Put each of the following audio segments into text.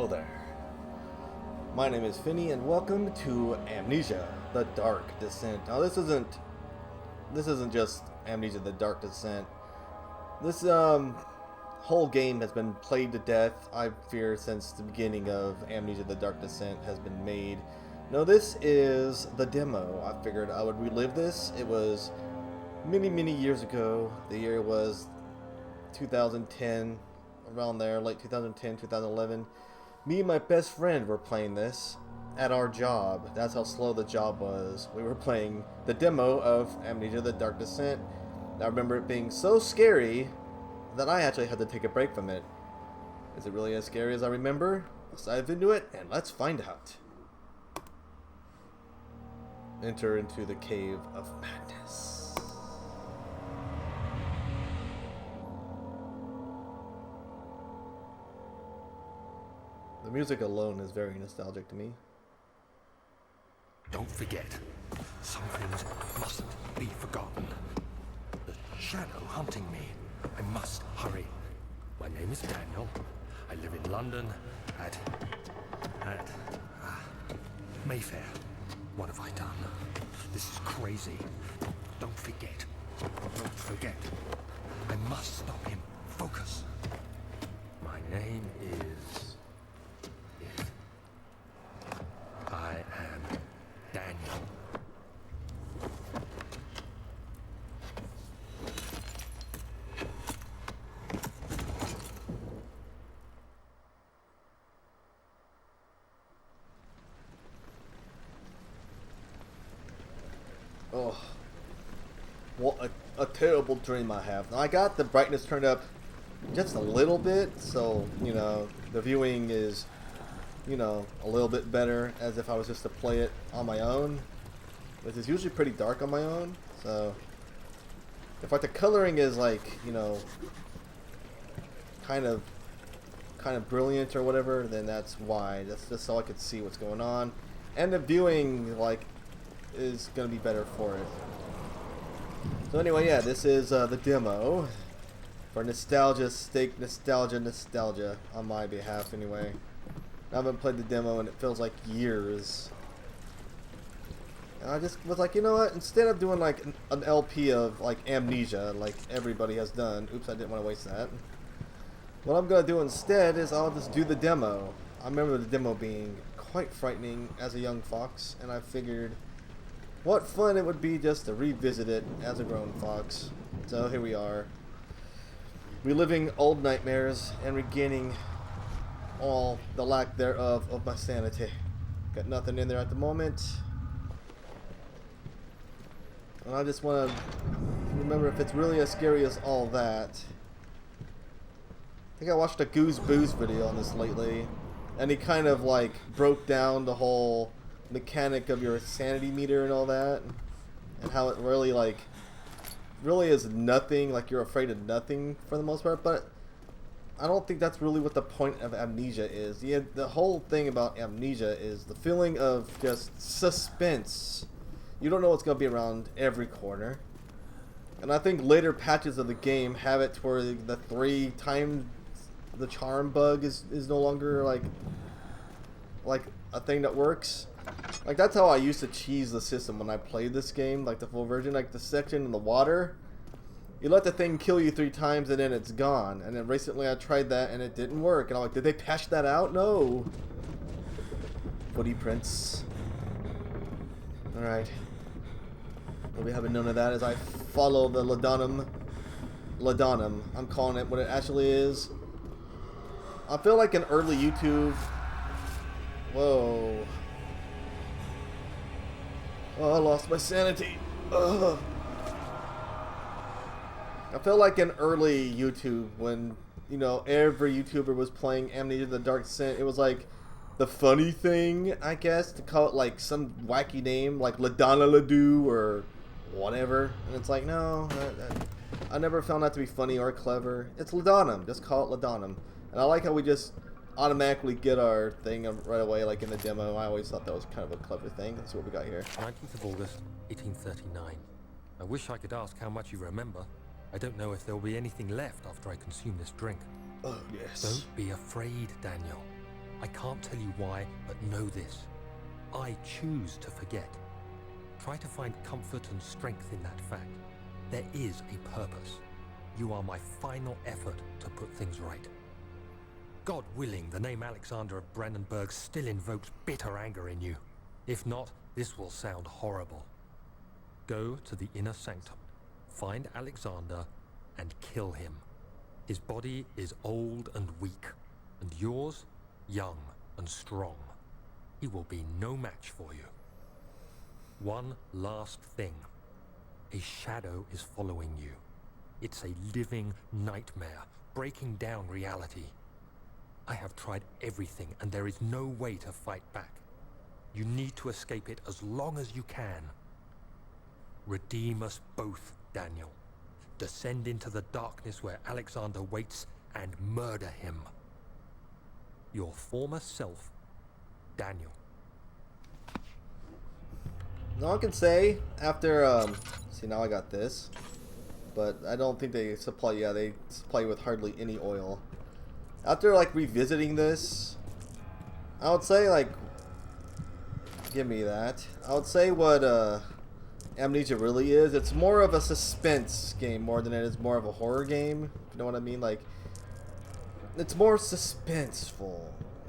Hello there. My name is Finny and welcome to Amnesia, The Dark Descent. Now this isn't just Amnesia, The Dark Descent. This whole game has been played to death, I fear, since the beginning of Amnesia, The Dark Descent has been made. No, this is the demo. I figured I would relive this. It was many years ago. The year was 2010, around there, late 2010, 2011. Me and my best friend were playing this at our job. That's how slow the job was. We were playing the demo of Amnesia, The Dark Descent. I remember it being so scary that I actually had to take a break from it. Is it really as scary as I remember? Let's dive into it and let's find out. Enter into the cave of madness. The music alone is very nostalgic to me. Don't forget, some things mustn't be forgotten. The shadow hunting me. I must hurry. My name is Daniel. I live in London at Mayfair. What have I done? This is crazy. Don't forget. Don't forget. I must stop him. Focus. My name is... I am Daniel. Oh, what a terrible dream I have. Now, I got the brightness turned up just a little bit, so, you know, the viewing is, you know, a little bit better as if I was just to play it on my own, which is usually pretty dark on my own. So if like the coloring is like, you know, kind of brilliant or whatever, then that's why. That's just so I could see what's going on, and the viewing like is gonna be better for it. So anyway, yeah, this is the demo for nostalgia's sake, nostalgia on my behalf anyway. I haven't played the demo and it feels like years. And I just was like, you know what? Instead of doing like an LP of like Amnesia, like everybody has done. Oops, I didn't want to waste that. What I'm gonna do instead is I'll just do the demo. I remember the demo being quite frightening as a young fox, and I figured what fun it would be just to revisit it as a grown fox. So here we are, reliving old nightmares and regaining all the lack thereof of my sanity. Got nothing in there at the moment. And I just want to remember if it's really as scary as all that. I think I watched a Goose Booze video on this lately, and he kind of like broke down the whole mechanic of your sanity meter and all that, and how it really is nothing, like you're afraid of nothing for the most part. But I don't think that's really what the point of Amnesia is. The whole thing about Amnesia is the feeling of just suspense. You don't know what's going to be around every corner. And I think later patches of the game have it to where the 3 times the charm bug is no longer like a thing that works. Like, that's how I used to cheese the system when I played this game, like the full version, like the section in the water. You let the thing kill you 3 times and then it's gone. And then recently I tried that and it didn't work. And I'm like, did they patch that out? No. Footy prints. Alright. Well, we haven't none of that as I follow the Laudanum. I'm calling it what it actually is. I feel like an early YouTube. Whoa. Oh, I lost my sanity. Ugh. I feel like an early YouTube when, you know, every YouTuber was playing Amnesia The Dark Descent. It was like the funny thing, I guess, to call it like some wacky name like Ladonna Ladu or whatever. And it's like, no, I never found that to be funny or clever. It's Laudanum. Just call it Laudanum. And I like how we just automatically get our thing right away, like in the demo. I always thought that was kind of a clever thing. Let's see what we got here. 19th of August, 1839. I wish I could ask how much you remember. I don't know if there will be anything left after I consume this drink. Oh, yes. Don't be afraid, Daniel. I can't tell you why, but know this. I choose to forget. Try to find comfort and strength in that fact. There is a purpose. You are my final effort to put things right. God willing, the name Alexander of Brandenburg still invokes bitter anger in you. If not, this will sound horrible. Go to the inner sanctum, find Alexander, and kill him. His body is old and weak, and yours, young and strong. He will be no match for you. One last thing. A shadow is following you. It's a living nightmare, breaking down reality. I have tried everything, and there is no way to fight back. You need to escape it as long as you can. Redeem us both, Daniel. Descend into the darkness where Alexander waits and murder him. Your former self, Daniel. All I can say after see, now I got this, but I don't think they supply. Yeah, they supply you with hardly any oil. After like revisiting this, I would say like, give me that. I would say what Amnesia really is. It's more of a suspense game more than it is more of a horror game. If you know what I mean? Like, it's more suspenseful.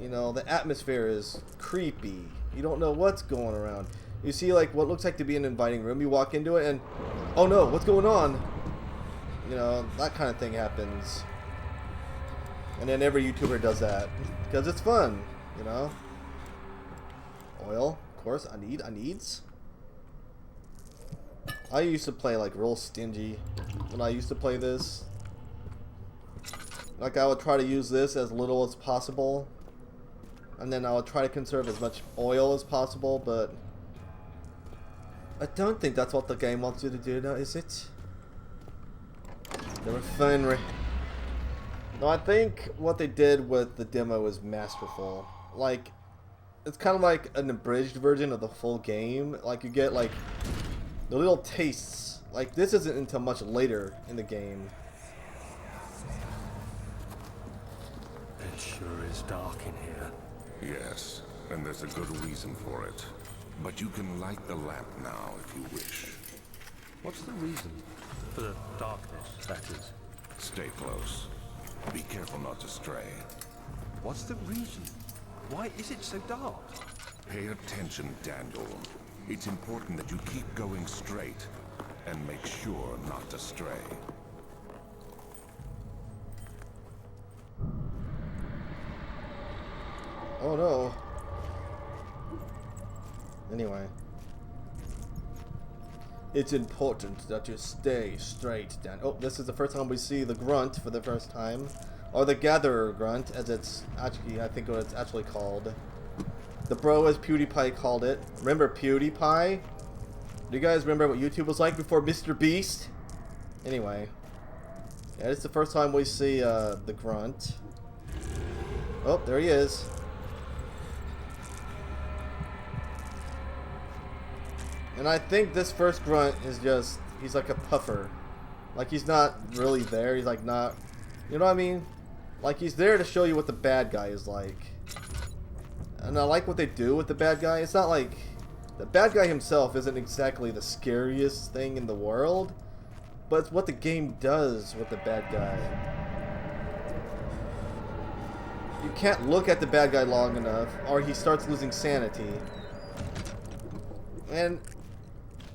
You know, the atmosphere is creepy. You don't know what's going around. You see like what looks like to be an inviting room. You walk into it and, oh no, what's going on? You know, that kind of thing happens. And then every YouTuber does that because it's fun, you know. Oil, of course. I needs. I used to play like real stingy when I used to play this. Like I would try to use this as little as possible, and then I would try to conserve as much oil as possible. But I don't think that's what the game wants you to do now, is it? The refinery. No, I think what they did with the demo was masterful. Like, it's kind of like an abridged version of the full game. Like, you get, like, the little tastes. Like, this isn't until much later in the game. It sure is dark in here. Yes, and there's a good reason for it. But you can light the lamp now if you wish. What's the reason? For the darkness, that is. Stay close. Be careful not to stray. What's the reason? Why is it so dark? Pay attention, Daniel. It's important that you keep going straight and make sure not to stray. Oh no. Anyway. It's important that you stay straight, Dan. Oh, this is the first time we see the grunt for the first time. Or the gatherer grunt, as it's actually, I think what it's actually called. The bro, as PewDiePie called it. Remember PewDiePie? Do you guys remember what YouTube was like before Mr. Beast? Anyway. Yeah, it's the first time we see the grunt. Oh, there he is. And I think this first grunt is just, he's like a puffer. Like, he's not really there. He's like not, you know what I mean? Like, he's there to show you what the bad guy is like. And I like what they do with the bad guy. It's not like, the bad guy himself isn't exactly the scariest thing in the world. But it's what the game does with the bad guy. You can't look at the bad guy long enough, or he starts losing sanity. And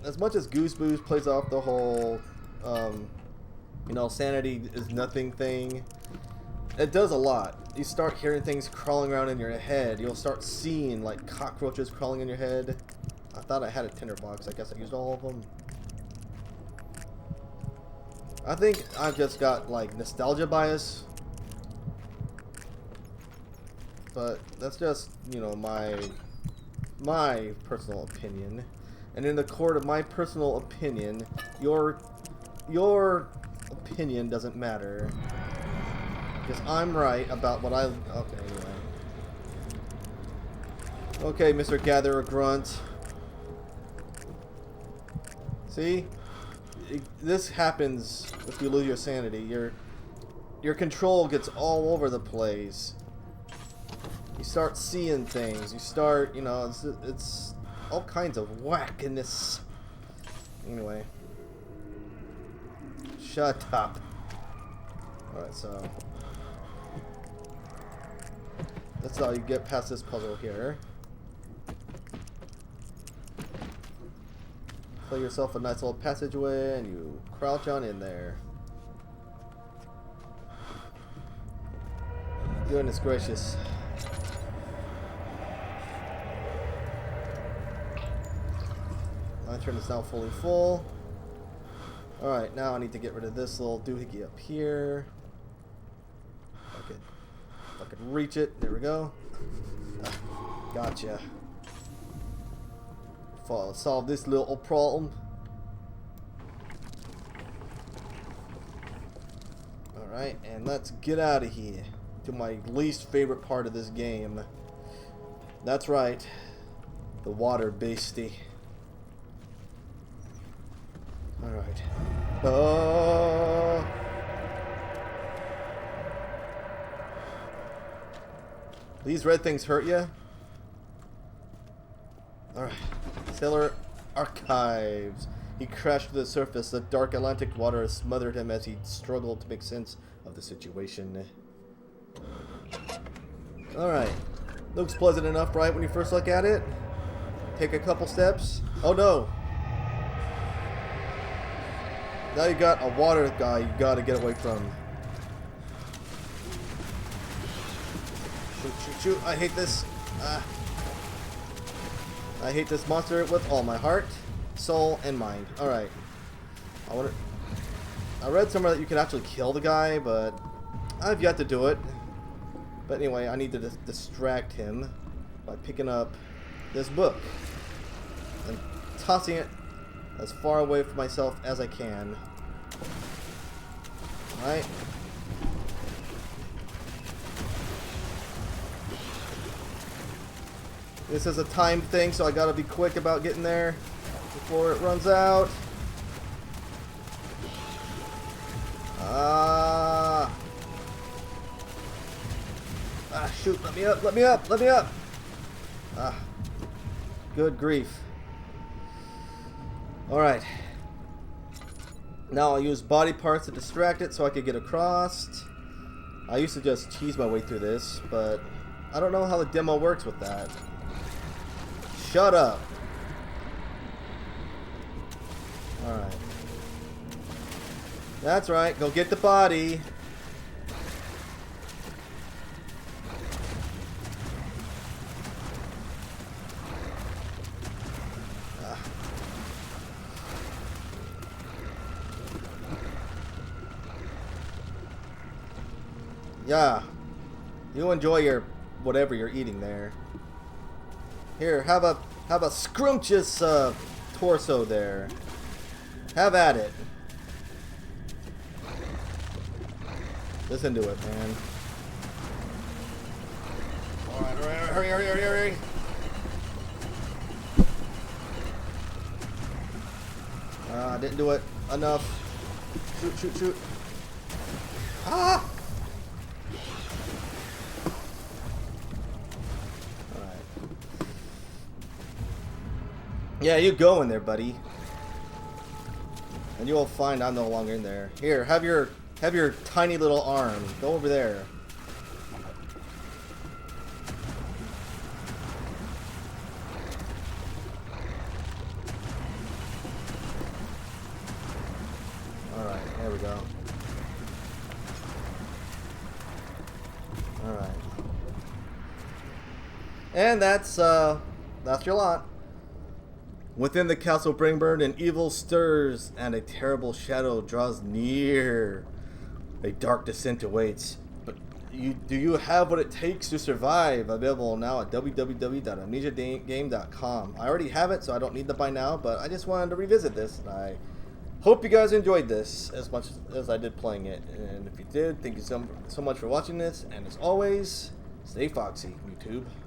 as much as Goose Booze plays off the whole, you know, sanity is nothing thing, it does a lot. You start hearing things crawling around in your head. You'll start seeing, like, cockroaches crawling in your head. I thought I had a tinderbox. I guess I used all of them. I think I've just got, like, nostalgia bias. But that's just, you know, my personal opinion. And in the court of my personal opinion, your opinion doesn't matter. Because I'm right about what I... Okay, anyway. Okay, Mr. Gatherer Grunt. See? This happens if you lose your sanity. Your control gets all over the place. You start seeing things. You start, you know, it's all kinds of wackiness. Anyway. Shut up. Alright, so that's how you get past this puzzle here. Play yourself a nice little passageway and you crouch on in there. Goodness gracious. Lantern is now fully full. Alright, now I need to get rid of this little doohickey up here. If I could reach it. There we go. Gotcha. Solve this little problem. Alright, and let's get out of here to my least favorite part of this game. That's right. The water beastie. Alright. These red things hurt you? Alright. Sailor Archives. He crashed to the surface. The dark Atlantic water smothered him as he struggled to make sense of the situation. Alright. Looks pleasant enough, right, when you first look at it? Take a couple steps. Oh no! Now you got a water guy you gotta get away from. Shoot, shoot, shoot. I hate this. I hate this monster with all my heart, soul, and mind. Alright. I read somewhere that you can actually kill the guy, but I've yet to do it. But anyway, I need to distract him by picking up this book and tossing it as far away from myself as I can. Alright. This is a time thing, so I gotta be quick about getting there before it runs out. Shoot, let me up, let me up, let me up! Good grief. Alright. Now I'll use body parts to distract it so I could get across. I used to just cheese my way through this, but I don't know how the demo works with that. Shut up. Alright. That's right, go get the body. Yeah. You enjoy your whatever you're eating there. Here, have a scrumptious torso there. Have at it. Listen to it, man. Alright, hurry, hurry, hurry, hurry. Didn't do it enough. Shoot, shoot, shoot. Ah! Yeah, you go in there, buddy. And you'll find I'm no longer in there. Here, have your tiny little arm. Go over there. Alright, there we go. Alright. And that's your lot. Within the castle Bringbird, an evil stirs, and a terrible shadow draws near. A dark descent awaits. But do you have what it takes to survive? Available now at www.amnesiagame.com. I already have it, so I don't need to buy now, but I just wanted to revisit this, and I hope you guys enjoyed this as much as I did playing it. And if you did, thank you so much for watching this, and as always, stay foxy, YouTube.